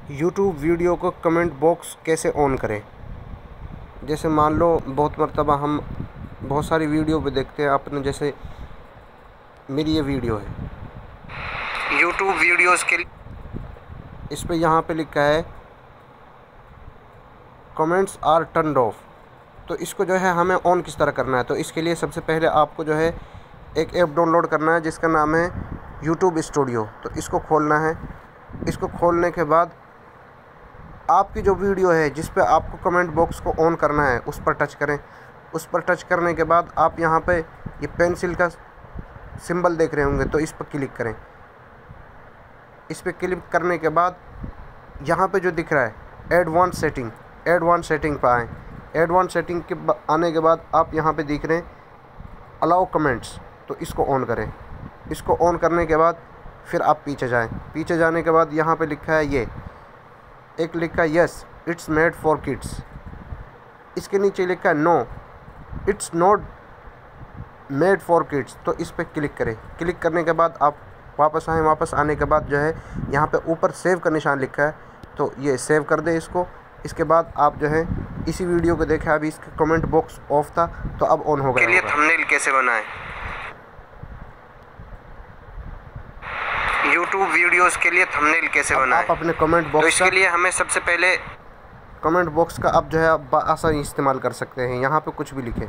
YouTube video को comment box कैसे on करें। जैसे मान लो बहुत मरतबा हम बहुत सारी वीडियो पे देखते हैं अपने, जैसे मेरी ये वीडियो है यूट्यूब वीडियोस के लिए, इस पे यहाँ पे लिखा है कमेंट्स आर टर्न्ड ऑफ। तो इसको जो है हमें ऑन किस तरह करना है, तो इसके लिए सबसे पहले आपको जो है एक ऐप डाउनलोड करना है जिसका नाम है यूट्यूब स्टूडियो। तो इसको खोलना है। इसको खोलने के बाद आपकी जो वीडियो है जिस पे आपको कमेंट बॉक्स को ऑन करना है उस पर टच करें। उस पर टच करने के बाद आप यहाँ पे ये पेंसिल का सिंबल देख रहे होंगे, तो इस पर क्लिक करें। इस पर क्लिक करने के बाद यहाँ पे जो दिख रहा है एडवांस सेटिंग पर आएँ। एडवांस सेटिंग के आने के बाद आप यहाँ पे दिख रहे हैं अलाउ कमेंट्स, तो इसको ऑन करें। इसको ऑन करने के बाद फिर आप पीछे जाएं। पीछे जाने के बाद यहाँ पे लिखा है ये एक लिखा है yes it's made for kids, इसके नीचे लिखा है no it's not made for kids, तो इस पर क्लिक करें। क्लिक करने के बाद आप वापस आएँ। वापस आने के बाद जो है यहाँ पे ऊपर सेव का निशान लिखा है, तो ये सेव कर दें इसको। इसके बाद आप जो है इसी वीडियो को देखें। अभी इसका कमेंट बॉक्स ऑफ था तो अब ऑन हो गया। के लिए थंबनेल कैसे बनाएं, यूट्यूब वीडियोस के लिए थंबनेल कैसे बनाएं, आप अपने कमेंट बॉक्स, तो इसके लिए हमें सबसे पहले कमेंट बॉक्स का आप जो है आसानी इस्तेमाल कर सकते हैं। यहाँ पे कुछ भी लिखें।